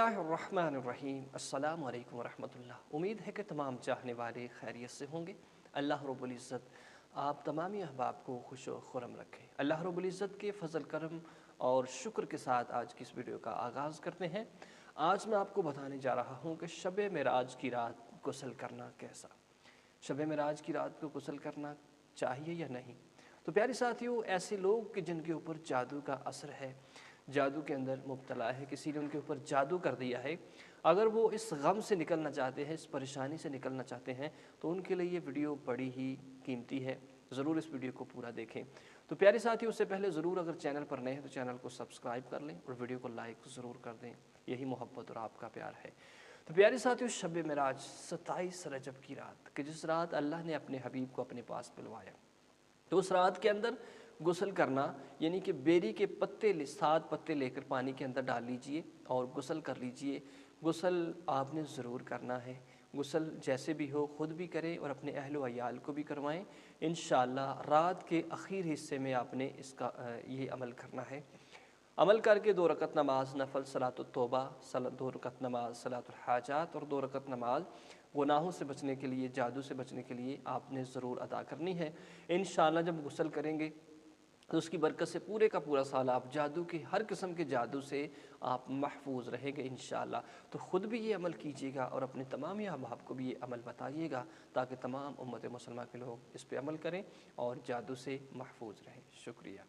बिस्मिल्लाहिर्रहमानिर्रहीम अस्सलामु अलैकुम वरहमतुल्लाह। उम्मीद है कि तमाम चाहने वाले खैरियत से होंगे। अल्लाह रब्बुल इज़्ज़त आप तमामी अहबाब को खुश व खुरम रखें। अल्लाह रब्बुल इज़्ज़त के फ़ज़ल करम और शुक्र के साथ आज की इस वीडियो का आगाज़ करते हैं। आज मैं आपको बताने जा रहा हूँ कि शब मेराज की रात गुस्ल करना कैसा। शब मेराज की रात को गुस्ल करना चाहिए या नहीं। तो प्यारे साथियों, ऐसे लोग कि जिनके ऊपर जादू का असर है, जादू के अंदर मुब्तला है, किसी ने उनके ऊपर जादू कर दिया है, अगर वो इस गम से निकलना चाहते हैं, इस परेशानी से निकलना चाहते हैं, तो उनके लिए ये वीडियो बड़ी ही कीमती है। ज़रूर इस वीडियो को पूरा देखें। तो प्यारे साथियों, उससे पहले ज़रूर अगर चैनल पर नए हैं तो चैनल को सब्सक्राइब कर लें और वीडियो को लाइक ज़रूर कर दें। यही मोहब्बत और आपका प्यार है। तो प्यारे साथियों, शब मेराज 27 रजब की रात कि जिस रात अल्लाह ने अपने हबीब को अपने पास बुलवाया, तो उस रात के अंदर गुस्ल करना यानी कि बेरी के पत्ते 7 पत्ते लेकर पानी के अंदर डाल लीजिए और गुस्ल कर लीजिए। गुस्ल आपने ज़रूर करना है। गुस्ल जैसे भी हो ख़ुद भी करें और अपने अहल व अयाल को भी करवाएं। इंशाअल्लाह रात के आखिर हिस्से में आपने इसका ये अमल करना है। अमल करके 2 रकत नमाज नफल सलातुत तौबा, 2 रकत नमाज सलातुल हाजात और 2 रकत नमाज गुनाहों से बचने के लिए, जादू से बचने के लिए आपने ज़रूर अदा करनी है। इंशाअल्लाह जब गुस्ल करेंगे तो उसकी बरकत से पूरे का पूरा साल आप जादू के हर किस्म के जादू से आप महफूज रहेंगे इंशाअल्लाह। तो ख़ुद भी ये अमल कीजिएगा और अपने तमाम अहबाब को भी ये अमल बताइएगा, ताकि तमाम उम्मत मुसलमान के लोग इस पर अमल करें और जादू से महफूज रहें। शुक्रिया।